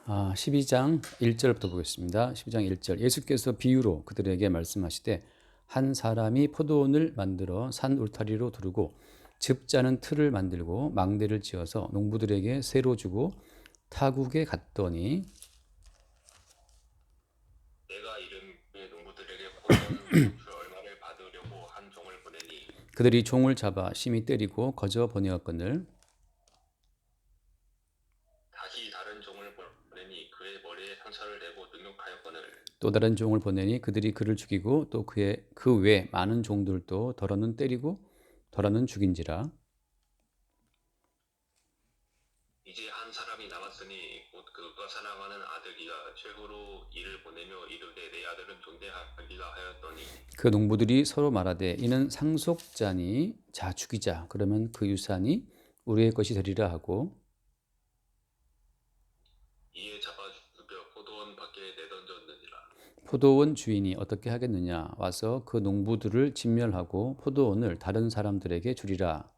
12장 1절부터 보겠습니다. 12장 1절. 예수께서 비유로 그들에게 말씀하시되 한 사람이 포도원을 만들어 산 울타리로 두르고 즙 짜는 틀을 만들고 망대를 지어서 농부들에게 새로 주고 타국에 갔더니 내가 이름의 농부들에게 포도원 수출 얼마를 받으려고 한 종을 보내니 그들이 종을 잡아 심히 때리고 거저 보내었거늘 다시 다른 종을 보내니 그의 머리에 상처를 내고 능욕하였거늘 또 다른 종을 보내니 그들이 그를 죽이고 또 그의 그 외 많은 종들도 더러는 때리고 더러는 죽인지라. 이제 한 사람이 남았으니 곧 그가 사랑하는 아들이라 최후로 이를 보내며 이르되 내 아들은 존대하리라 하였더니 그 농부들이 서로 말하되 이는 상속자니 자 죽이자. 그러면 그 유산이 우리의 것이 되리라 하고 이에 잡아 죽여 포도원 밖에 내던졌느니라. 포도원 주인이 어떻게 하겠느냐 와서 그 농부들을 진멸하고 포도원을 다른 사람들에게 주리라.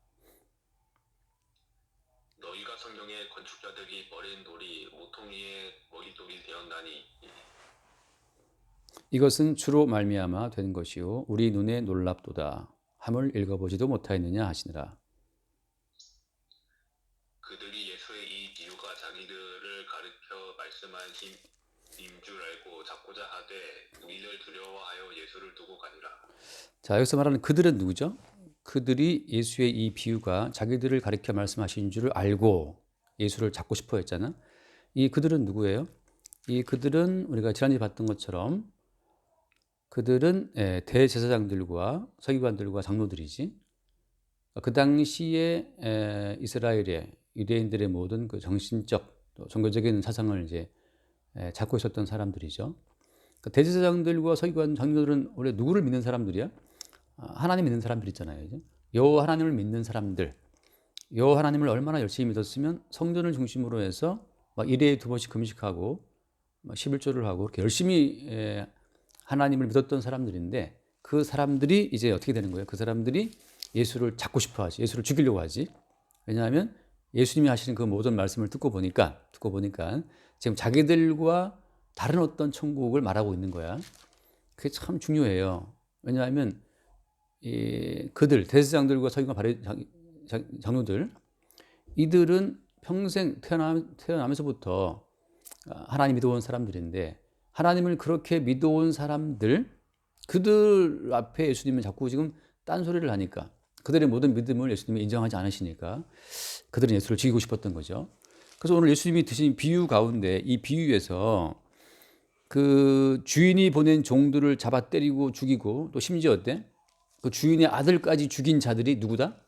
너희가 성경에 건축자들이 버린 돌이 모퉁이의 머릿돌이 되었나니 이것은 주로 말미암아 된 것이요 우리 눈에 놀랍도다 함을 읽어보지도 못하였느냐 하시니라. 그들이 예수의 이 비유가 자기들을 가르쳐 말씀하신 줄 알고 잡고자 하되 이를 두려워하여 예수를 두고 가니라. 자, 여기서 말하는 그들은 누구죠? 그들이 예수의 이 비유가 자기들을 가리켜 말씀하신 줄을 알고 예수를 잡고 싶어 했잖아. 이 그들은 누구예요? 이 그들은 우리가 지난주에 봤던 것처럼 그들은 대제사장들과 서기관들과 장로들이지. 그 당시에 이스라엘의 유대인들의 모든 그 정신적 또 종교적인 사상을 이제 잡고 있었던 사람들이죠. 그 대제사장들과 서기관 장로들은 원래 누구를 믿는 사람들이야? 하나님 믿는 사람들 있잖아요. 여호와 하나님을 믿는 사람들. 여호와 하나님을 얼마나 열심히 믿었으면 성전을 중심으로 해서 막 일회에 2번씩 금식하고 11조를 하고 그렇게 열심히 하나님을 믿었던 사람들인데 그 사람들이 이제 어떻게 되는 거예요? 그 사람들이 예수를 잡고 싶어 하지. 예수를 죽이려고 하지. 왜냐하면 예수님이 하시는 그 모든 말씀을 듣고 보니까 지금 자기들과 다른 어떤 천국을 말하고 있는 거야. 그게 참 중요해요. 왜냐하면 그들 대제사장들과 서기관 장로들 이들은 평생 태어나면서부터 하나님 믿어온 사람들인데 하나님을 그렇게 믿어온 사람들 그들 앞에 예수님은 자꾸 지금 딴소리를 하니까 그들의 모든 믿음을 예수님이 인정하지 않으시니까 그들은 예수를 죽이고 싶었던 거죠. 그래서 오늘 예수님이 드신 비유 가운데 이 비유에서 그 주인이 보낸 종들을 잡아 때리고 죽이고 또 심지어 어때? 그 주인의 아들까지 죽인 자들이 누구다?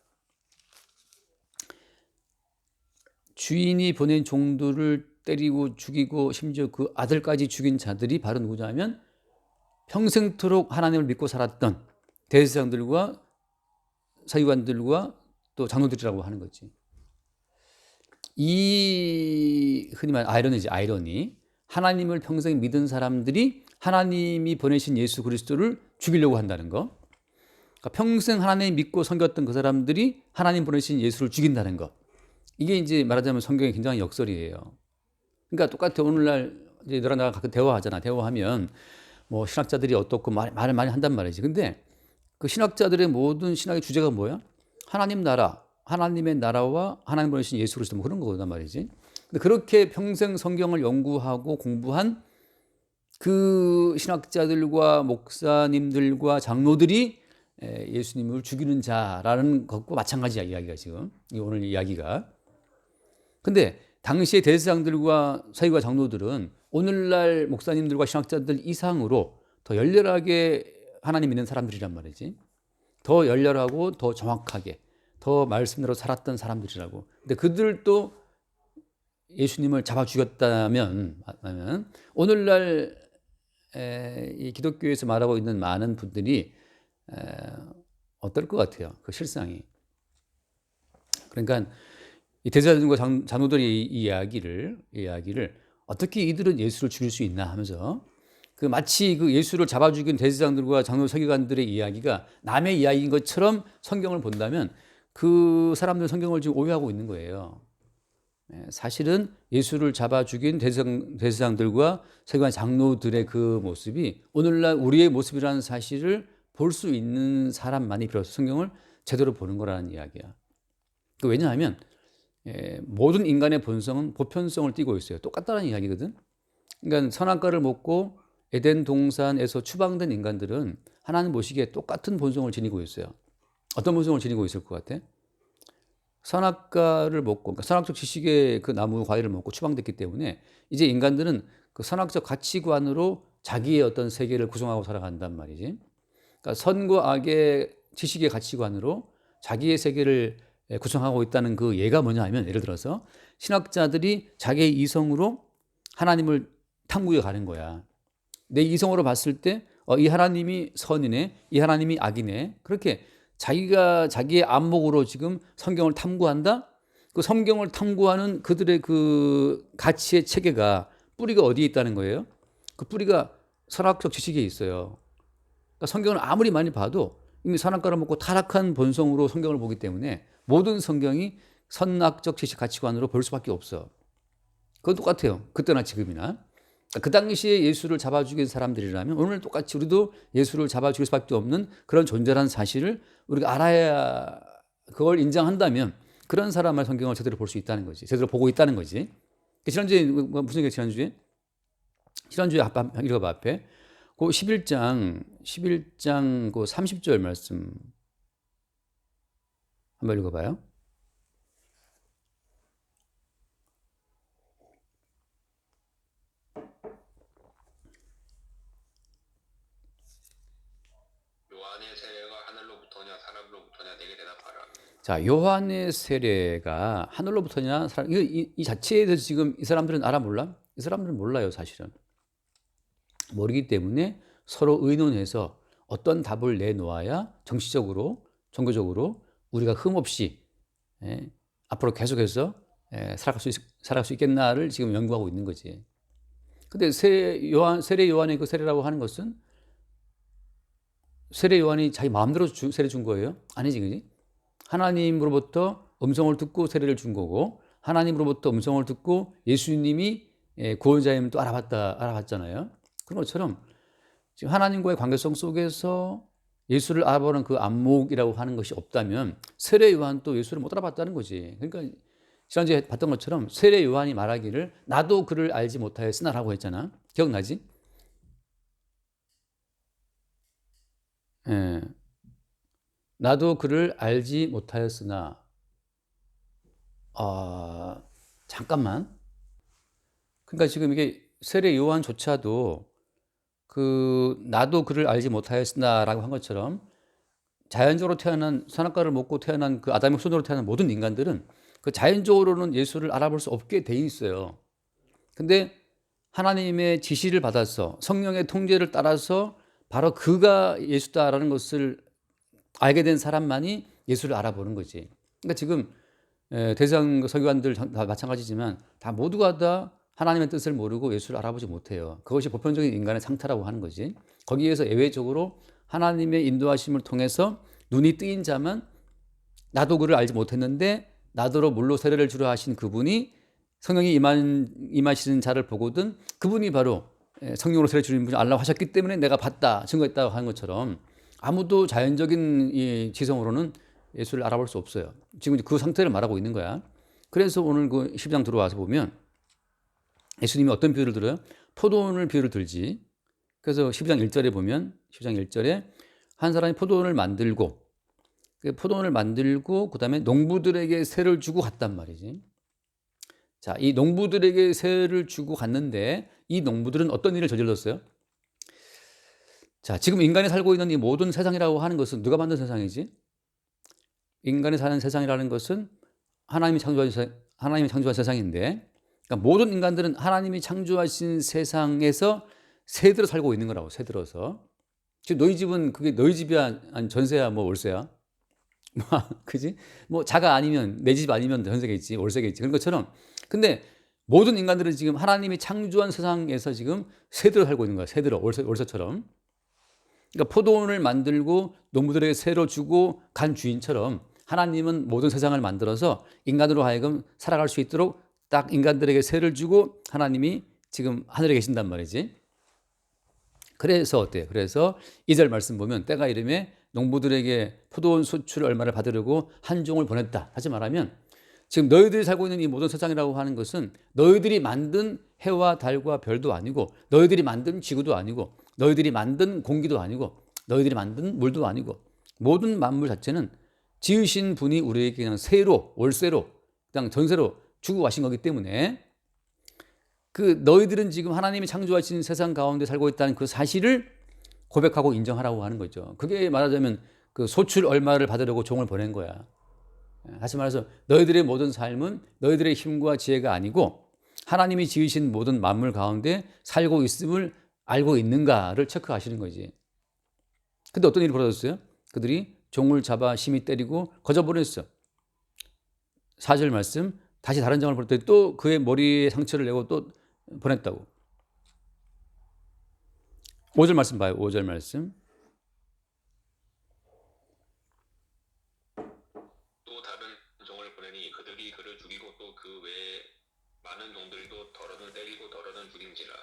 주인이 보낸 종들을 때리고 죽이고 심지어 그 아들까지 죽인 자들이 바로 누구냐면 평생토록 하나님을 믿고 살았던 대제사장들과 서기관들과 또 장로들이라고 하는 거지. 이 흔히 말하는 아이러니. 하나님을 평생 믿은 사람들이 하나님이 보내신 예수 그리스도를 죽이려고 한다는 거. 그러니까 평생 하나님 믿고 섬겼던 그 사람들이 하나님 보내신 예수를 죽인다는 거. 이게 이제 말하자면 성경의 굉장히 역설이에요. 그러니까 똑같아. 오늘날 이제 너랑 나가 가끔 대화하잖아. 대화하면 뭐 신학자들이 어떻고 말을 많이 한단 말이지. 근데 그 신학자들의 모든 신학의 주제가 뭐야? 하나님 나라, 하나님의 나라와 하나님 보내신 예수 그리스도 뭐 그런 거단 말이지. 근데 그렇게 평생 성경을 연구하고 공부한 그 신학자들과 목사님들과 장로들이 예수님을 죽이는 자라는 것과 마찬가지야, 이야기가 지금. 오늘 이야기가. 근데 당시의 대제사장들과 서기관 장로들은 오늘날 목사님들과 신학자들 이상으로 더 열렬하게 하나님 믿는 사람들이란 말이지. 더 열렬하고 더 정확하게 더 말씀대로 살았던 사람들이라고. 근데 그들도 예수님을 잡아 죽였다면 오늘날 이 기독교에서 말하고 있는 많은 분들이 어떨 것 같아요? 그 실상이. 그러니까 이 대제사장과 장로들의 이 이야기를 어떻게 이들은 예수를 죽일 수 있나 하면서 그 마치 그 예수를 잡아 죽인 대제사장들과 장로 서기관들의 이야기가 남의 이야기인 것처럼 성경을 본다면 그 사람들 성경을 지금 오해하고 있는 거예요. 사실은 예수를 잡아 죽인 대제사장들과 서기관 장로들의 그 모습이 오늘날 우리의 모습이라는 사실을 볼 수 있는 사람만이 비로소 성경을 제대로 보는 거라는 이야기야. 왜냐하면 모든 인간의 본성은 보편성을 띠고 있어요. 똑같다는 이야기거든. 그러니까 선악과를 먹고 에덴 동산에서 추방된 인간들은 하나님 보시기에 똑같은 본성을 지니고 있어요. 어떤 본성을 지니고 있을 것 같아? 선악과를 먹고, 그러니까 선악적 지식의 그 나무 과일을 먹고 추방됐기 때문에 이제 인간들은 그 선악적 가치관으로 자기의 어떤 세계를 구성하고 살아간단 말이지. 그러니까 선과 악의 지식의 가치관으로 자기의 세계를 구성하고 있다는 그 예가 뭐냐 하면, 예를 들어서 신학자들이 자기의 이성으로 하나님을 탐구해 가는 거야. 내 이성으로 봤을 때 이 하나님이 선이네, 이 하나님이 악이네. 그렇게 자기가 자기의 안목으로 지금 성경을 탐구한다. 그 성경을 탐구하는 그들의 그 가치의 체계가 뿌리가 어디에 있다는 거예요? 그 뿌리가 선악적 지식에 있어요. 그러니까 성경을 아무리 많이 봐도 이미 선악과를 먹고 타락한 본성으로 성경을 보기 때문에 모든 성경이 선악적 지식 가치관으로 볼 수밖에 없어. 그건 똑같아요. 그때나 지금이나. 그 당시에 예수를 잡아 죽인 사람들이라면 오늘 똑같이 우리도 예수를 잡아 죽일 수밖에 없는 그런 존재라는 사실을 우리가 알아야, 그걸 인정한다면 그런 사람의 성경을 제대로 볼 수 있다는 거지. 제대로 보고 있다는 거지. 지난주에 무슨 얘기야? 지난주에 읽어봐 앞에. 그 11장 그 30절 말씀 한번 읽어봐요. 요한의 세례가 하늘로부터냐 사람으로부터냐 내게 대답하라. 자, 요한의 세례가 하늘로부터냐 사람, 이 자체에 대해서 지금 이 사람들은 알아 몰라? 이 사람들은 몰라요, 사실은. 모르기 때문에 서로 의논해서 어떤 답을 내놓아야 정치적으로, 종교적으로 우리가 흠없이 앞으로 계속해서 살아갈 수 있겠나를 지금 연구하고 있는 거지. 근데 세례 요한의 그 세례라고 하는 것은 세례 요한이 자기 마음대로 세례 준 거예요? 아니지, 그지? 하나님으로부터 음성을 듣고 세례를 준 거고, 하나님으로부터 음성을 듣고 예수님이 구원자임을 또 알아봤잖아요. 그런 것처럼 지금 하나님과의 관계성 속에서 예수를 알아보는 그 안목이라고 하는 것이 없다면 세례 요한도 예수를 못 알아봤다는 거지. 그러니까 지난주에 봤던 것처럼 세례 요한이 말하기를 나도 그를 알지 못하였으나라고 했잖아. 기억나지? 예. 나도 그를 알지 못하였으나. 잠깐만. 그러니까 지금 이게 세례 요한조차도 그 나도 그를 알지 못하였으나라고 한 것처럼 자연적으로 태어난, 선악과를 먹고 태어난 그 아담의 후손으로 태어난 모든 인간들은 그 자연적으로는 예수를 알아볼 수 없게 돼 있어요. 근데 하나님의 지시를 받아서 성령의 통제를 따라서 바로 그가 예수다라는 것을 알게 된 사람만이 예수를 알아보는 거지. 그러니까 지금 대상 서기관들 다 마찬가지지만 다 모두가 다 하나님의 뜻을 모르고 예수를 알아보지 못해요. 그것이 보편적인 인간의 상태라고 하는 거지. 거기에서 예외적으로 하나님의 인도하심을 통해서 눈이 뜨인 자만, 나도 그를 알지 못했는데 나더러 물로 세례를 주려 하신 그분이 성령이 임하시는 자를 보거든 그분이 바로 성령으로 세례 주는 분을 알라고 하셨기 때문에 내가 봤다, 증거했다고 하는 것처럼 아무도 자연적인 이 지성으로는 예수를 알아볼 수 없어요. 지금 그 상태를 말하고 있는 거야. 그래서 오늘 그 10장 들어와서 보면 예수님이 어떤 비유를 들어요? 포도원을 비유를 들지. 그래서 12장 1절에 보면 12장 1절에 한 사람이 포도원을 만들고 그다음에 농부들에게 세를 주고 갔단 말이지. 자, 이 농부들에게 세를 주고 갔는데 이 농부들은 어떤 일을 저질렀어요? 자, 지금 인간이 살고 있는 이 모든 세상이라고 하는 것은 누가 만든 세상이지? 인간이 사는 세상이라는 것은 하나님이 창조한 세상인데, 그러니까 모든 인간들은 하나님이 창조하신 세상에서 새들어 살고 있는 거라고. 새들어서. 지금 너희 집은 그게 너희 집이야, 아니 전세야, 뭐 월세야, 그지? 뭐 자가 아니면 내 집 아니면 전세겠지, 월세겠지. 그런 것처럼. 근데 모든 인간들은 지금 하나님이 창조한 세상에서 지금 새들어 살고 있는 거야. 새들어 월세처럼. 그러니까 포도원을 만들고 농부들에게 새로 주고 간 주인처럼 하나님은 모든 세상을 만들어서 인간으로 하여금 살아갈 수 있도록 딱 인간들에게 세를 주고 하나님이 지금 하늘에 계신단 말이지. 그래서 어때요? 그래서 2절 말씀 보면 때가 이름에 농부들에게 포도원 소출 얼마를 받으려고 한 종을 보냈다. 다시 말하면 지금 너희들이 살고 있는 이 모든 세상이라고 하는 것은 너희들이 만든 해와 달과 별도 아니고 너희들이 만든 지구도 아니고 너희들이 만든 공기도 아니고 너희들이 만든 물도 아니고 모든 만물 자체는 지으신 분이 우리에게 그냥 세로 월세로 그냥 전세로 주고 가신 거기 때문에 그 너희들은 지금 하나님이 창조하신 세상 가운데 살고 있다는 그 사실을 고백하고 인정하라고 하는 거죠. 그게 말하자면 그 소출 얼마를 받으려고 종을 보낸 거야. 다시 말해서 너희들의 모든 삶은 너희들의 힘과 지혜가 아니고 하나님이 지으신 모든 만물 가운데 살고 있음을 알고 있는가를 체크하시는 거지. 근데 어떤 일이 벌어졌어요? 그들이 종을 잡아 심히 때리고 거저보냈어. 4절 말씀 다시 다른 장을 볼 때 또 그의 머리에 상처를 내고 또 보냈다고. 5절 말씀 봐요. 5절 말씀. 또 다른 종을 보내니 그들이 그를 죽이고 또 그 외에 많은 종들도 더러는 때리고 더러는 죽인지라.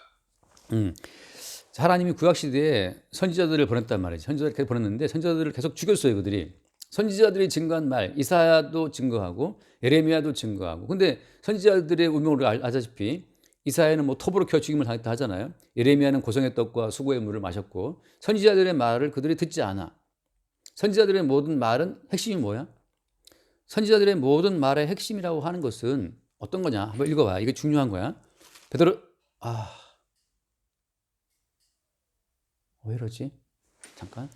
하나님이 구약시대에 선지자들을 보냈단 말이죠. 선지자들을 계속 보냈는데 선지자들을 계속 죽였어요. 그들이. 선지자들이 증거한 말 이사야도 증거하고 예레미야도 증거하고. 근데 선지자들의 운명을 알다시피 이사야는 뭐 톱으로 켜 죽임을 당했다 하잖아요. 예레미야는 고성의 떡과 수고의 물을 마셨고 선지자들의 말을 그들이 듣지 않아. 선지자들의 모든 말은 핵심이 뭐야? 선지자들의 모든 말의 핵심이라고 하는 것은 어떤 거냐? 한번 읽어봐. 이게 중요한 거야. 베드로 왜 이러지? 잠깐.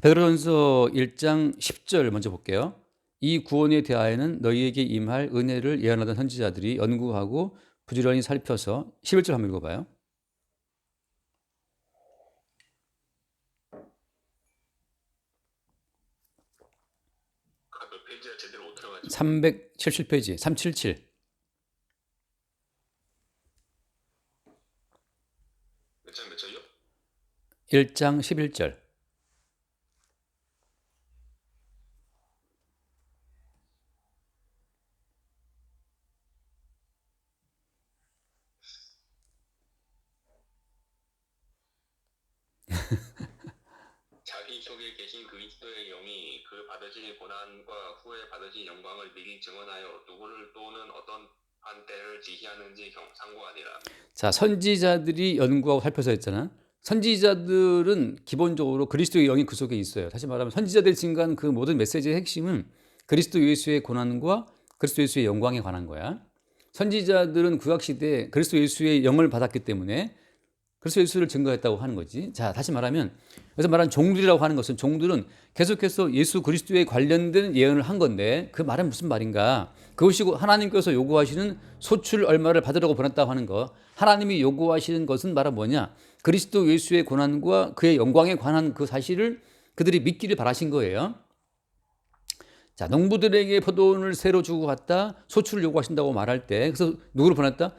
베드로전서 1장 10절 먼저 볼게요. 이 구원에 대하여는 너희에게 임할 은혜를 예언하던 선지자들이 연구하고 부지런히 살펴서 11절 한번 읽어봐요. 그 페이지가 제대로 못 들어가지고 377페이지 377 몇 절요? 1장 11절. 자기 속에 계신 그리스도의 영이 그 받으실 고난과 후에 받으실 영광을 미리 증언하여 누구를 또는 어떤 한 때를 지시하는지 상고하니라. 자, 선지자들이 연구하고 살펴서 했잖아. 선지자들은 기본적으로 그리스도의 영이 그 속에 있어요. 다시 말하면 선지자들이 증거한 그 모든 메시지의 핵심은 그리스도 예수의 고난과 그리스도 예수의 영광에 관한 거야. 선지자들은 구약시대에 그리스도 예수의 영을 받았기 때문에 그리스도 예수를 증거했다고 하는 거지. 자, 다시 말하면 여기서 말하는 종들이라고 하는 것은 종들은 계속해서 예수 그리스도에 관련된 예언을 한 건데 그 말은 무슨 말인가? 그것이 하나님께서 요구하시는 소출 얼마를 받으라고 보냈다고 하는 거. 하나님이 요구하시는 것은 말은 뭐냐? 그리스도 예수의 고난과 그의 영광에 관한 그 사실을 그들이 믿기를 바라신 거예요. 자, 농부들에게 포도원을 새로 주고 갔다 소출을 요구하신다고 말할 때 그래서 누구를 보냈다?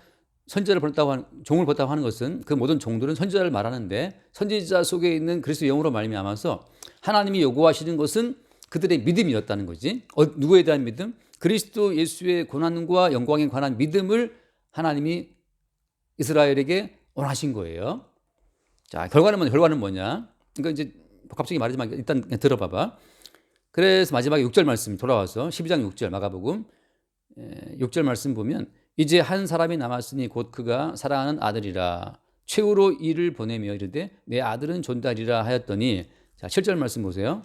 선지자를 보냈다고 하는, 종을 보냈다고 하는 것은 그 모든 종들은 선지자를 말하는데 선지자 속에 있는 그리스도의 영으로 말미암아서 하나님이 요구하시는 것은 그들의 믿음이었다는 거지. 누구에 대한 믿음? 그리스도 예수의 고난과 영광에 관한 믿음을 하나님이 이스라엘에게 원하신 거예요. 자, 결과는 뭐냐? 그러니까 이제 갑자기 말하지만 일단 그냥 들어봐봐. 그래서 마지막에 6절 말씀 돌아와서 12장 6절 마가복음 6절 말씀 보면 이제 한 사람이 남았으니 곧 그가 사랑하는 아들이라 최후로 이를 보내며 이르되 내 아들은 존다리라 하였더니 자 7절 말씀 보세요.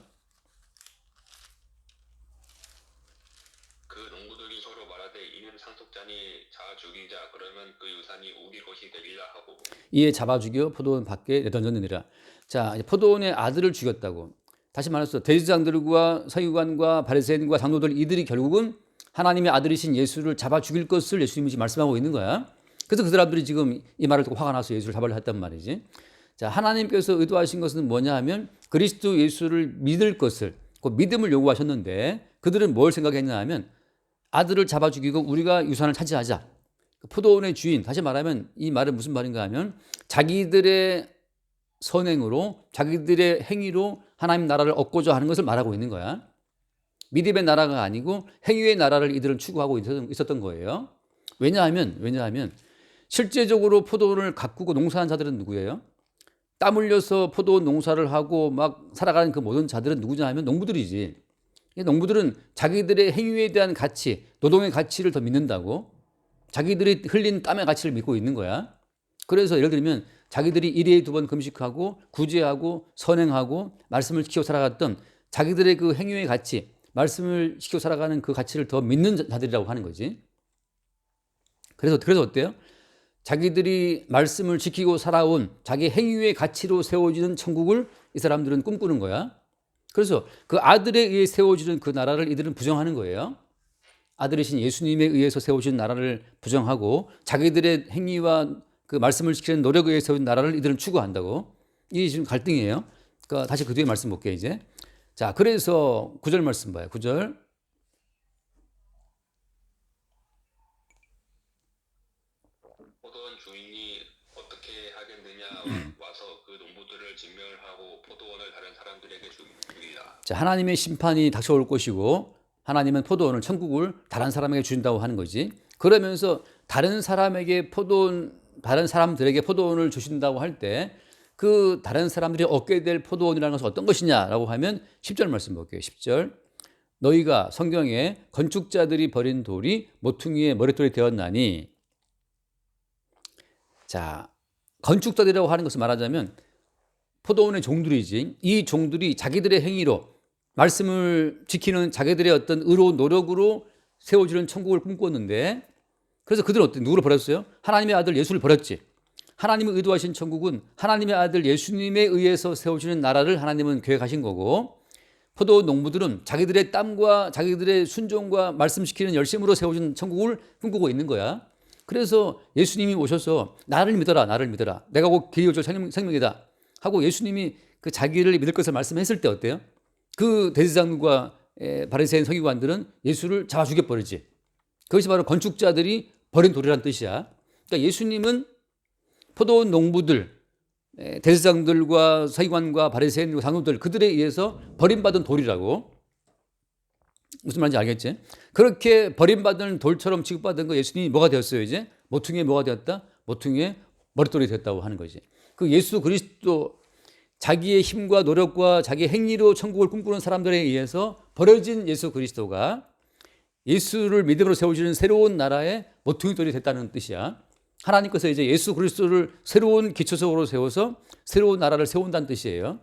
그 농부들이 서로 말하되 이는 상속자니 자아 죽이자 그러면 그 유산이 우리 것이 되리라 하고 이에 잡아 죽여 포도원 밖에 내던졌느니라. 자, 포도원의 아들을 죽였다고. 다시 말해서 대제사장들과 서기관과 바리새인과 장로들 이들이 결국은 하나님의 아들이신 예수를 잡아 죽일 것을 예수님이 말씀하고 있는 거야. 그래서 그 사람들이 지금 이 말을 듣고 화가 나서 예수를 잡으려 했단 말이지. 자, 하나님께서 의도하신 것은 뭐냐 하면 그리스도 예수를 믿을 것을, 그 믿음을 요구하셨는데 그들은 뭘 생각했냐 하면 아들을 잡아 죽이고 우리가 유산을 차지하자. 포도원의 주인, 다시 말하면 이 말은 무슨 말인가 하면 자기들의 선행으로 자기들의 행위로 하나님 나라를 얻고자 하는 것을 말하고 있는 거야. 믿음의 나라가 아니고 행위의 나라를 이들은 추구하고 있었던 거예요. 왜냐하면 실제적으로 포도원을 가꾸고 농사한 자들은 누구예요? 땀 흘려서 포도원 농사를 하고 막 살아가는 그 모든 자들은 누구냐 하면 농부들이지. 이 농부들은 자기들의 행위에 대한 가치, 노동의 가치를 더 믿는다고. 자기들이 흘린 땀의 가치를 믿고 있는 거야. 그래서 예를 들면 자기들이 일회에 2번 금식하고 구제하고 선행하고 말씀을 지키고 살아갔던 자기들의 그 행위의 가치, 말씀을 지키고 살아가는 그 가치를 더 믿는 자들이라고 하는 거지. 그래서 어때요? 자기들이 말씀을 지키고 살아온 자기 행위의 가치로 세워지는 천국을 이 사람들은 꿈꾸는 거야. 그래서 그 아들에 의해 세워지는 그 나라를 이들은 부정하는 거예요. 아들이신 예수님에 의해서 세워진 나라를 부정하고 자기들의 행위와 그 말씀을 지키는 노력에 의해 세워진 나라를 이들은 추구한다고. 이게 지금 갈등이에요. 그러니까 다시 그 뒤에 말씀 볼게요, 이제. 자, 그래서 9절 말씀 봐요. 9절. 포도원 주인이 어떻게 하겠느냐 와서 그 농부들을 진멸하고 포도원을 다른 사람들에게 주리라. 자, 하나님의 심판이 닥쳐올 것이고 하나님은 포도원을 천국을 다른 사람에게 주신다고 하는 거지. 그러면서 다른 사람들에게 포도원을 주신다고 할 때 그 다른 사람들이 얻게 될 포도원이라는 것은 어떤 것이냐라고 하면 10절 말씀 볼게요. 10절. 너희가 성경에 건축자들이 버린 돌이 모퉁이의 머릿돌이 되었나니. 자, 건축자들이라고 하는 것을 말하자면 포도원의 종들이지. 이 종들이 자기들의 행위로 말씀을 지키는 자기들의 어떤 의로운 노력으로 세워지는 천국을 꿈꿨는데, 그래서 그들은 누구를 버렸어요? 하나님의 아들 예수를 버렸지. 하나님이 의도하신 천국은 하나님의 아들 예수님에 의해서 세워지는 나라를 하나님은 계획하신 거고, 포도원 농부들은 자기들의 땀과 자기들의 순종과 말씀시키는 열심으로 세워진 천국을 꿈꾸고 있는 거야. 그래서 예수님이 오셔서 나를 믿어라, 나를 믿어라. 내가 곧 길이 줄 생명이다 하고 예수님이 그 자기를 믿을 것을 말씀했을 때 어때요? 그 대제사장과 바리새인 서기관들은 예수를 잡아 죽여버리지. 그것이 바로 건축자들이 버린 돌이란 뜻이야. 그러니까 예수님은 포도원 농부들, 대제사장들과 서기관과 바리새인과 장로들, 그들에 의해서 버림받은 돌이라고. 무슨 말인지 알겠지? 그렇게 버림받은 돌처럼 취급받은 거 예수님이 뭐가 되었어요, 이제? 모퉁이에 뭐가 되었다? 모퉁이에 머릿돌이 됐다고 하는 거지. 그 예수 그리스도, 자기의 힘과 노력과 자기 행위로 천국을 꿈꾸는 사람들에 의해서 버려진 예수 그리스도가 예수를 믿음으로 세워지는 새로운 나라의 모퉁이돌이 됐다는 뜻이야. 하나님께서 이제 예수 그리스도를 새로운 기초석으로 세워서 새로운 나라를 세운다는 뜻이에요.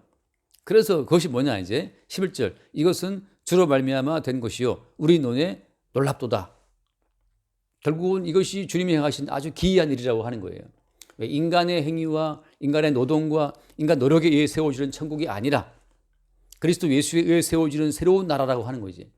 그래서 그것이 뭐냐, 이제 11절. 이것은 주로 말미암아 된 것이요 우리 눈에 놀랍도다. 결국은 이것이 주님이 행하신 아주 기이한 일이라고 하는 거예요. 인간의 행위와 인간의 노동과 인간 노력에 의해 세워지는 천국이 아니라 그리스도 예수에 의해 세워지는 새로운 나라라고 하는 거지.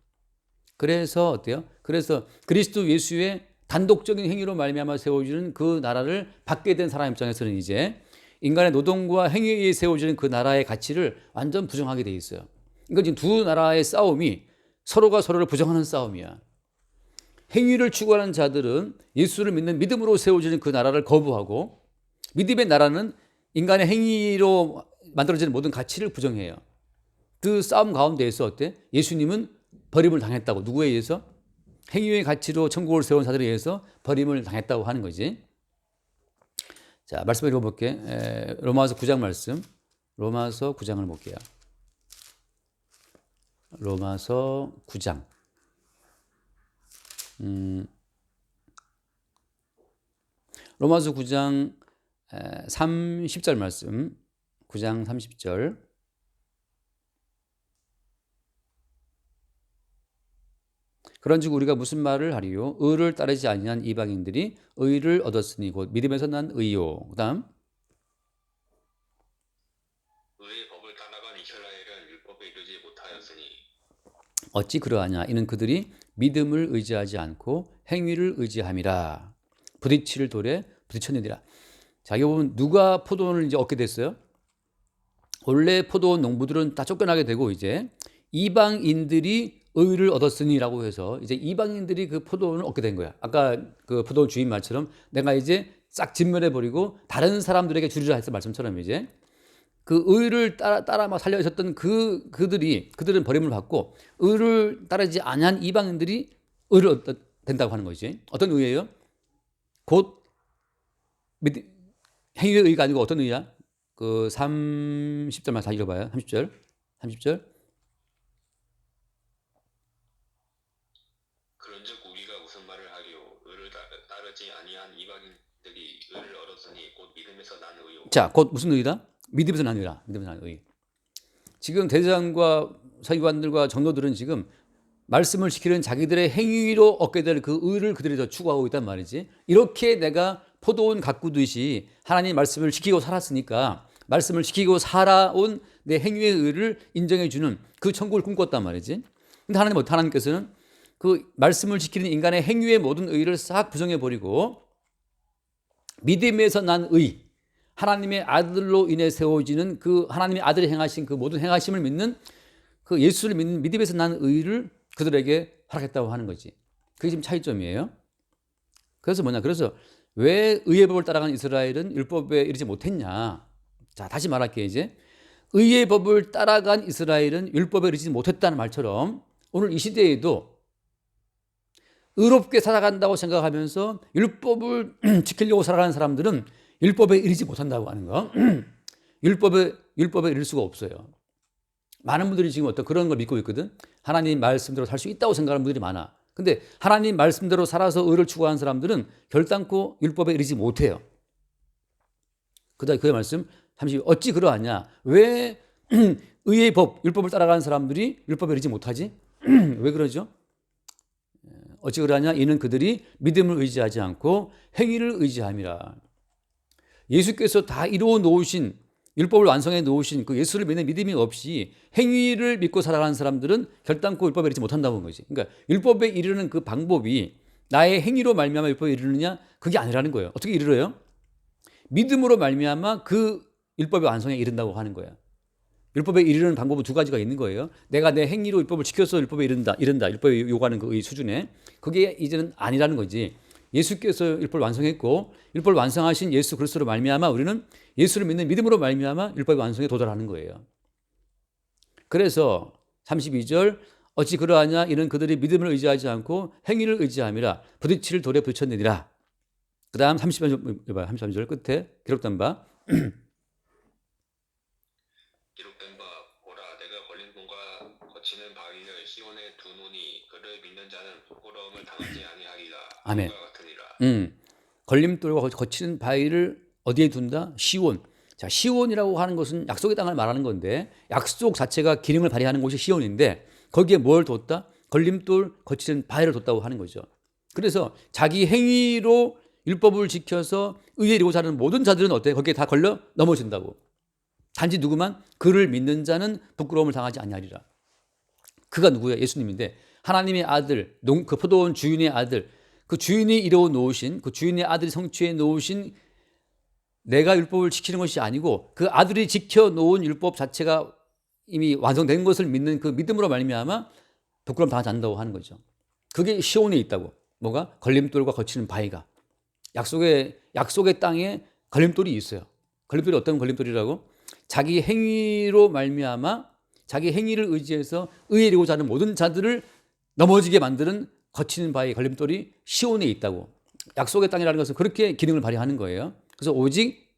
그래서 어때요? 그래서 그리스도 예수의 단독적인 행위로 말미암아 세워지는 그 나라를 받게 된 사람 입장에서는 이제 인간의 노동과 행위에 의해 세워지는 그 나라의 가치를 완전 부정하게 돼 있어요. 그러니까 지금 두 나라의 싸움이 서로가 서로를 부정하는 싸움이야. 행위를 추구하는 자들은 예수를 믿는 믿음으로 세워지는 그 나라를 거부하고, 믿음의 나라는 인간의 행위로 만들어지는 모든 가치를 부정해요. 그 싸움 가운데에서 어때? 예수님은 버림을 당했다고. 누구에 의해서? 행위의 가치로 천국을 세운 자들에 의해서 버림을 당했다고 하는 거지. 자, 말씀 읽어볼게. 로마서 9장 말씀. 로마서 9장을 볼게요. 로마서 9장. 로마서 9장 30절 말씀. 9장 30절. 그런즉 우리가 무슨 말을 하리요? 의를 따르지 아니한 이방인들이 의를 얻었으니 곧 믿음에서 난 의요. 그다음 의의 법을 따라간 이스라엘은 율법에 이르지 못하였으니 어찌 그러하냐? 이는 그들이 믿음을 의지하지 않고 행위를 의지함이라. 부딪힐 돌에 부딪혔느니라. 자, 여기 보면 누가 포도원을 이제 얻게 됐어요? 원래 포도원 농부들은 다 쫓겨나게 되고 이제 이방인들이 의를 얻었으니라고 해서 이제 이방인들이 그 포도원을 얻게 된 거야. 아까 그 포도원 주인 말처럼 내가 이제 싹 진멸해 버리고 다른 사람들에게 주리라 했던 말씀처럼 이제 그 의를 따라 막 살려있었던 그들은 버림을 받고 의를 따르지 아니한 이방인들이 의를 된다고 하는 거지. 어떤 의예요? 곧 행위의 의가 아니고 어떤 의야? 그 30절만 다 읽어봐요. 30절. 그런즉 우리가 무슨 말을 하리요? 의를 따르지 아니한 이방인들이 의를 얻었으니 곧 믿음에서 난 의요. 자, 곧 무슨 의다? 믿음에서 난 의라. 믿음에서 난 의. 지금 대제사장과 서기관들과 장로들은 지금 말씀을 지키는 자기들의 행위로 얻게 될 그 의를 그들이 더 추구하고 있단 말이지. 이렇게 내가 포도원 가꾸듯이 하나님 말씀을 지키고 살았으니까 말씀을 지키고 살아온 내 행위의 의를 인정해 주는 그 천국을 꿈꿨단 말이지. 근데 하나님께서는 그 말씀을 지키는 인간의 행위의 모든 의를 싹 부정해 버리고 믿음에서 난 의, 하나님의 아들로 인해 세워지는 그 하나님의 아들이 행하신 그 모든 행하심을 믿는 그 예수를 믿는 믿음에서 난 의를 그들에게 허락했다고 하는 거지. 그게 지금 차이점이에요. 그래서 그래서 왜 의의 법을 따라간 이스라엘은 율법에 이르지 못했냐? 자, 다시 말할게요, 이제. 의의 법을 따라간 이스라엘은 율법에 이르지 못했다는 말처럼 오늘 이 시대에도 의롭게 살아간다고 생각하면서 율법을 지키려고 살아가는 사람들은 율법에 이르지 못한다고 하는 거. 율법에 이를 수가 없어요. 많은 분들이 지금 그런 걸 믿고 있거든. 하나님 말씀대로 살 수 있다고 생각하는 분들이 많아. 근데 하나님 말씀대로 살아서 의를 추구하는 사람들은 결단코 율법에 이르지 못해요. 그의 말씀 30. 어찌 그러하냐? 왜 의의 법, 율법을 따라가는 사람들이 율법에 이르지 못하지? 왜 그러죠? 어찌 그러하냐? 이는 그들이 믿음을 의지하지 않고 행위를 의지함이라. 예수께서 다 이루어 놓으신 율법을 완성해 놓으신 그 예수를 믿는 믿음이 없이 행위를 믿고 살아가는 사람들은 결단코 율법에 이르지 못한다는 거지. 그러니까 율법에 이르는 그 방법이 나의 행위로 말미암아 율법에 이르느냐? 그게 아니라는 거예요. 어떻게 이르러요? 믿음으로 말미암아 그 율법의 완성에 이른다고 하는 거야. 율법에 이르는 방법은 두 가지가 있는 거예요. 내가 내 행위로 율법을 지켜서 율법에 이른다. 율법에 요구하는 그 수준에. 그게 이제는 아니라는 거지. 예수께서 율법을 완성했고 율법을 완성하신 예수 그리스도로 말미암아 우리는 예수를 믿는 믿음으로 말미암아 율법의 완성에 도달하는 거예요. 그래서 32절 어찌 그러하냐 이는 그들이 믿음을 의지하지 않고 행위를 의지함이라 부딪힐 돌에 부딪혔느니라. 그 다음 33절 끝에 기록된 바 기록된 바 보라 내가 걸린 돈과 거치는 바위를 시온에 두노니 그를 믿는 자는 부끄러움을 당하지 아니하리라. 아멘. 같으니라. 걸림돌과 거치는 바위를 어디에 둔다? 시온. 자, 시온이라고 하는 것은 약속의 땅을 말하는 건데 약속 자체가 기능을 발휘하는 곳이 시온인데 거기에 뭘 뒀다? 걸림돌 거치는 바위를 뒀다고 하는 거죠. 그래서 자기 행위로 율법을 지켜서 의에 이르고 사는 모든 자들은 어때? 거기에 다 걸려 넘어진다고. 단지 누구만 그를 믿는 자는 부끄러움을 당하지 아니하리라. 그가 누구야? 예수님인데 하나님의 아들, 그 포도원 주인의 아들, 그 주인이 이루어 놓으신 그 주인의 아들이 성취해 놓으신 내가 율법을 지키는 것이 아니고 그 아들이 지켜 놓은 율법 자체가 이미 완성된 것을 믿는 그 믿음으로 말미암아 부끄러움 당하지 않는다고 하는 거죠. 그게 시온에 있다고. 뭐가? 걸림돌과 거치는 바위가. 약속의 땅에 걸림돌이 있어요. 걸림돌이 어떤 걸림돌이라고? 자기 행위로 말미암아 자기 행위를 의지해서 의에 이르고자 하는 모든 자들을 넘어지게 만드는 거치는 바위 걸림돌이 시온에 있다고. 약속의 땅이라는 것은 그렇게 기능을 발휘하는 거예요. 그래서 오직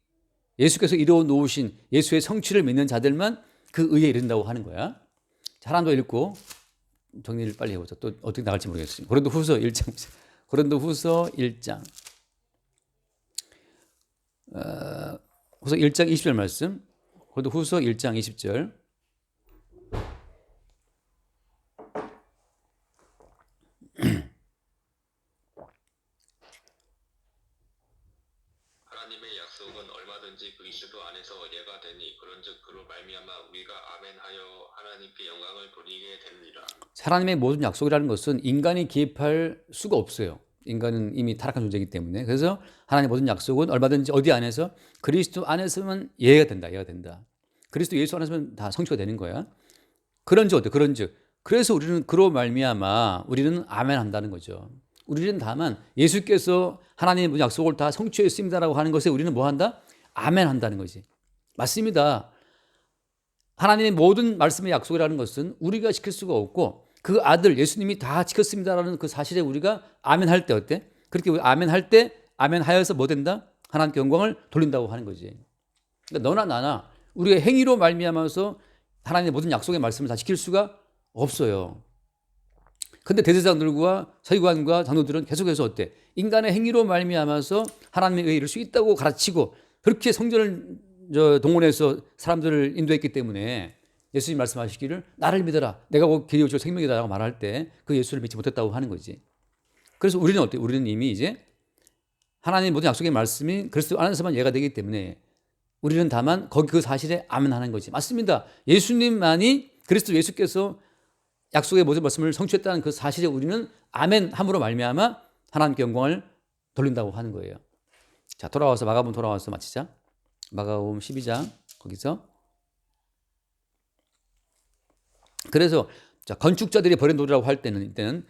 예수께서 이루어 놓으신 예수의 성취를 믿는 자들만 그 의에 이른다고 하는 거야. 하나 더 읽고 정리를 빨리 해보자. 또 어떻게 나갈지 모르겠어요. 고린도후서 1장. 후서 1장 20절 말씀. 고린도후서 1장 20절. 하나님의 약속은 얼마든지 그리스도 안에서 예가 되니 그런즉 그로 말미암아 우리가 아멘하여 하나님께 영광을 돌리게 되느니라. 하나님의 모든 약속이라는 것은 인간이 개입할 수가 없어요. 인간은 이미 타락한 존재이기 때문에. 그래서 하나님의 모든 약속은 얼마든지 어디 안에서 그리스도 안에서만 예가 된다. 그리스도 예수 안에서만 다 성취가 되는 거야. 그런즉 어때? 그래서 우리는 그로 말미암아 우리는 아멘 한다는 거죠. 우리는 다만 예수께서 하나님의 모든 약속을 다 성취했습니다라고 하는 것에 우리는 뭐 한다? 아멘 한다는 거지. 맞습니다. 하나님의 모든 말씀의 약속이라는 것은 우리가 지킬 수가 없고 그 아들 예수님이 다 지켰습니다라는 그 사실에 우리가 아멘 할 때 어때? 그렇게 아멘 할 때 아멘 하여서 뭐 된다? 하나님께 영광을 돌린다고 하는 거지. 그러니까 너나 나나 우리의 행위로 말미암아서 하나님의 모든 약속의 말씀을 다 지킬 수가 없어요. 근데 대제사장들과 서기관과 장로들은 계속해서 어때? 인간의 행위로 말미암아서 하나님의 의에 이를 수 있다고 가르치고 그렇게 성전을 동원해서 사람들을 인도했기 때문에 예수님 말씀하시기를 나를 믿어라. 내가 곧 길이 오시고 생명이다라고 말할 때 그 예수를 믿지 못했다고 하는 거지. 그래서 우리는 어때? 우리는 이미 이제 하나님의 모든 약속의 말씀이 그리스도 안에서만 이해가 되기 때문에 우리는 다만 거기 그 사실에 아멘하는 거지. 맞습니다. 예수님만이 그리스도 예수께서 약속의 모든 말씀을 성취했다는 그 사실에 우리는 아멘함으로 말미암아 하나님께 영광을 돌린다고 하는 거예요. 자, 돌아와서 마가복음 돌아와서 마치자. 마가복음 12장 거기서 그래서 자, 건축자들이 버린 돌이라고 할 때는 이때는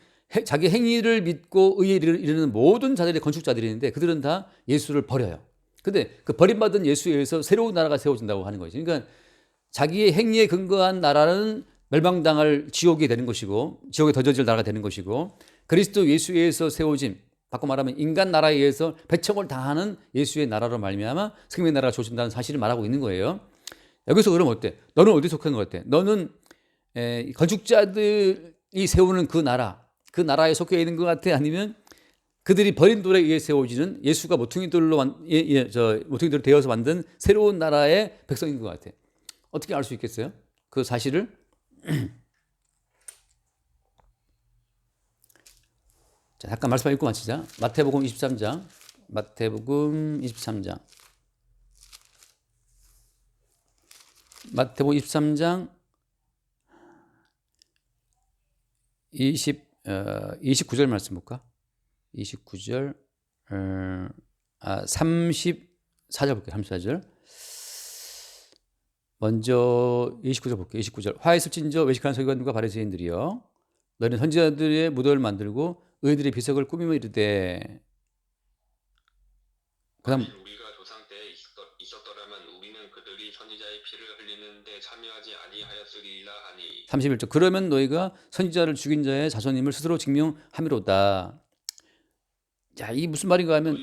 자기 행위를 믿고 의에 이르는 모든 자들이 건축자들인데 그들은 다 예수를 버려요. 근데 그 버림받은 예수에 의해서 새로운 나라가 세워진다고 하는 거죠. 그러니까 자기의 행위에 근거한 나라는 멸망당할 지옥이 되는 것이고 지옥에 던져질 나라가 되는 것이고 그리스도 예수에 의해서 세워진 바꿔 말하면 인간 나라에 의해서 배척을 당하는 예수의 나라로 말미암아 생명의 나라가 주어진다는 사실을 말하고 있는 거예요. 여기서 그럼 어때? 너는 어디 속한 것 같아? 너는 건축자들이 세우는 그 나라에 속해 있는 것 같아? 아니면 그들이 버린 돌에 의해 세워지는 예수가 모퉁이돌로 모퉁이돌로 되어서 만든 새로운 나라의 백성인 것 같아? 어떻게 알 수 있겠어요? 그 사실을? 자, 잠깐 말씀 읽고 마치자. 마태복음 23장. 마태복음 23장. 마태복음 23장 29절 말씀 볼까? 29절 34절 볼게요. 34절. 먼저 29절 볼게요. 29절. 화에 슬친 저 외식하는 서기관들과 바리새인들이여 너희는 선지자들의 무덤을 만들고 의인들의 비석을 꾸미며 이르되 그다음 우리가 조상 때에 있었더라면 우리는 그들이 선지자의 피를 흘리는데 참여하지 아니하였으리라 하니 31절 그러면 너희가 선지자를 죽인 자의 자손임을 스스로 증명함이로다. 자, 이 무슨 말인가 하면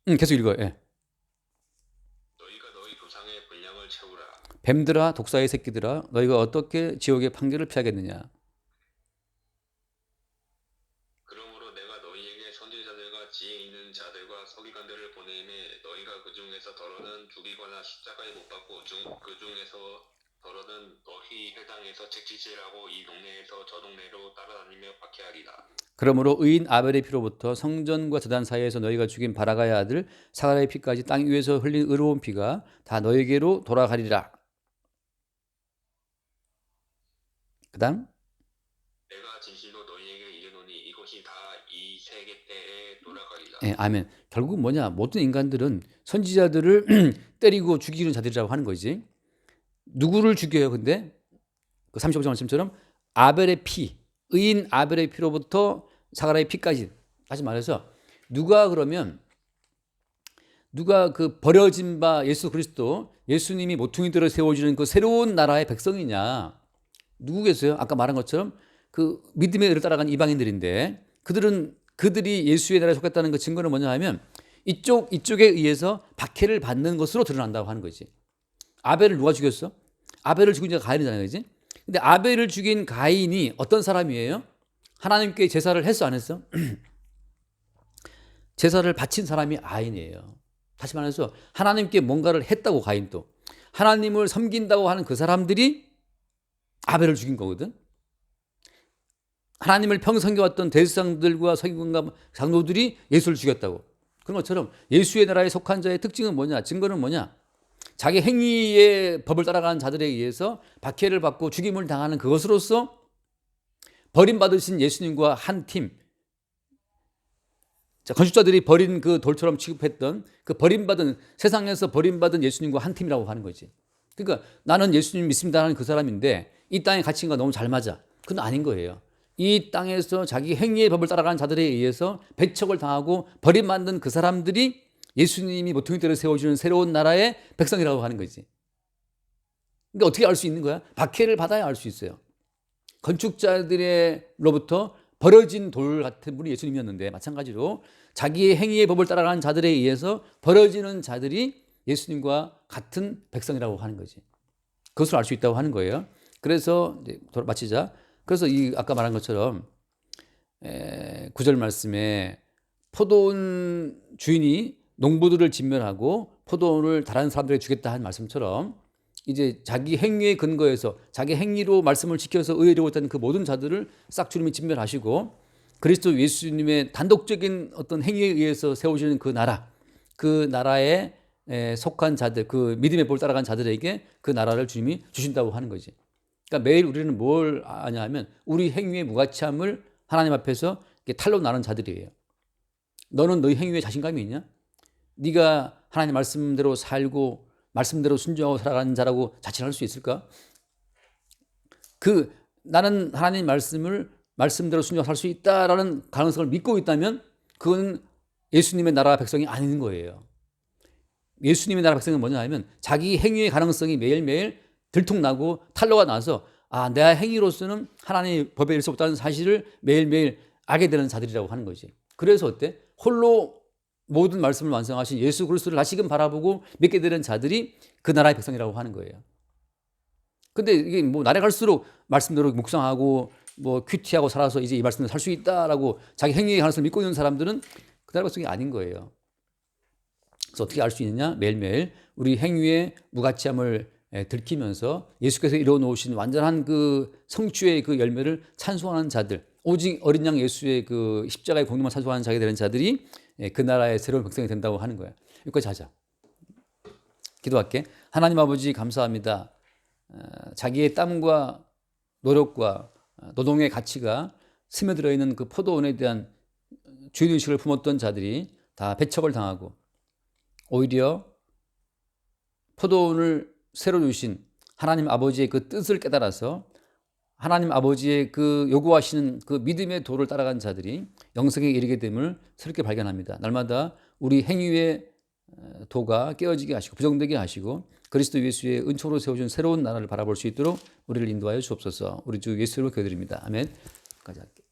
계속 읽어요. 예. 너희가 너희 조상의 분량을 채우라. 뱀들아 독사의 새끼들아 너희가 어떻게 지옥의 판결을 피하겠느냐. 그러므로 내가 너희에게 선지자들과 지혜 있는 자들과 서기관들을 보내매 너희가 그 중에서 더러는 죽이거나 십자가에 못 박고 그 중에서 더러는 너희 회당에서 책짓질하고 이 동네에서 저 동네로 따라다니며 박해하리라. 그러므로 의인 아벨의 피로부터 성전과 제단 사이에서 너희가 죽인 바라가의 아들 사가랴의 피까지 땅 위에서 흘린 의로운 피가 다 너희에게로 돌아가리라. 그 다음 내가 진실로 너희에게 이르노니 이것이 다 이 세계 때에 돌아가리라. 예, 아멘. 결국 뭐냐 모든 인간들은 선지자들을 때리고 죽이는 자들이라고 하는 거지. 누구를 죽여요? 근데 그 35절 말씀처럼 아벨의 피 의인 아벨의 피로부터 사가랴의 피까지 다시 말해서 누가 그 버려진 바 예수 그리스도 예수님이 모퉁이들을 세워주는 그 새로운 나라의 백성이냐 누구겠어요? 아까 말한 것처럼 그 믿음의 의를 따라간 이방인들인데 그들이 예수의 나라에 속했다는 그 증거는 뭐냐 하면 이쪽에 의해서 박해를 받는 것으로 드러난다고 하는 거지. 아벨을 누가 죽였어? 아벨을 죽인 자가 가인이잖아요, 그지? 근데 아벨을 죽인 가인이 어떤 사람이에요? 하나님께 제사를 했어, 안 했어? 제사를 바친 사람이 가인이에요. 다시 말해서 하나님께 뭔가를 했다고 가인도. 하나님을 섬긴다고 하는 그 사람들이 아벨을 죽인 거거든. 하나님을 평생 섬겨왔던 대제사장들과 서기관과 장로들이 예수를 죽였다고. 그런 것처럼 예수의 나라에 속한 자의 특징은 뭐냐? 증거는 뭐냐? 자기 행위의 법을 따라가는 자들에 의해서 박해를 받고 죽임을 당하는 그것으로서 버림받으신 예수님과 한 팀, 건축자들이 버린 그 돌처럼 취급했던 그 세상에서 버림받은 예수님과 한 팀이라고 하는 거지. 그러니까 나는 예수님 믿습니다 하는 그 사람인데 이 땅의 가치관과 너무 잘 맞아. 그건 아닌 거예요. 이 땅에서 자기 행위의 법을 따라가는 자들에 의해서 배척을 당하고 버림받는 그 사람들이 예수님이 모퉁이대로 세워주는 새로운 나라의 백성이라고 하는 거지. 그러니까 어떻게 알 수 있는 거야? 박해를 받아야 알 수 있어요. 건축자들로부터 버려진 돌 같은 분이 예수님이었는데 마찬가지로 자기의 행위의 법을 따라가는 자들에 의해서 버려지는 자들이 예수님과 같은 백성이라고 하는 거지. 그것을 알 수 있다고 하는 거예요. 그래서 이제 마치자. 그래서 이 아까 말한 것처럼 9절 말씀에 포도원 주인이 농부들을 진멸하고 포도원을 다른 사람들에게 주겠다 한 말씀처럼 이제 자기 행위에 근거해서 자기 행위로 말씀을 지켜서 의의로 했던 그 모든 자들을 싹 주님이 진멸하시고 그리스도 예수님의 단독적인 어떤 행위에 의해서 세우시는 그 나라, 그 나라에 속한 자들, 그 믿음의 볼 따라간 자들에게 그 나라를 주님이 주신다고 하는 거지. 그러니까 매일 우리는 뭘 아냐 하면 우리 행위의 무가치함을 하나님 앞에서 탈로 나는 자들이에요. 너는 너희 행위에 자신감이 있냐? 네가 하나님 말씀대로 살고 말씀대로 순종하고 살아가는 자라고 자칭할 수 있을까? 나는 하나님 말씀대로 순종하고 살 수 있다라는 가능성을 믿고 있다면 그건 예수님의 나라 백성이 아닌 거예요. 예수님의 나라 백성은 뭐냐 하면 자기 행위의 가능성이 매일매일 들통나고 탄로가 나서 내 행위로서는 하나님의 법에 이를 수 없다는 사실을 매일매일 알게 되는 자들이라고 하는 거지. 그래서 어때? 홀로 모든 말씀을 완성하신 예수 그리스도를 다시금 바라보고 믿게 되는 자들이 그 나라의 백성이라고 하는 거예요. 근데 이게 뭐 날에 갈수록 말씀대로 묵상하고 뭐 큐티하고 살아서 이제 이 말씀대로 살 수 있다라고 자기 행위의 가능성을 믿고 있는 사람들은 그 나라 백성이 아닌 거예요. 그래서 어떻게 알 수 있느냐? 매일매일 우리 행위의 무가치함을 들키면서 예수께서 이루어 놓으신 완전한 그 성취의 그 열매를 찬송하는 자들, 오직 어린 양 예수의 그 십자가의 공로만 찬송하는 자가 되는 자들이 그 나라의 새로운 백성이 된다고 하는 거야. 여기까지 하자. 기도할게. 하나님 아버지 감사합니다. 자기의 땀과 노력과 노동의 가치가 스며들어 있는 그 포도원에 대한 주인의식을 품었던 자들이 다 배척을 당하고 오히려 포도원을 새로 주신 하나님 아버지의 그 뜻을 깨달아서 하나님 아버지의 그 요구하시는 그 믿음의 도를 따라간 자들이 영생에 이르게 됨을 새롭게 발견합니다. 날마다 우리 행위의 도가 깨어지게 하시고 부정되게 하시고 그리스도 예수의 은총으로 세워준 새로운 나라를 바라볼 수 있도록 우리를 인도하여 주옵소서. 우리 주 예수로 기도드립니다. 아멘. 까지 할게요.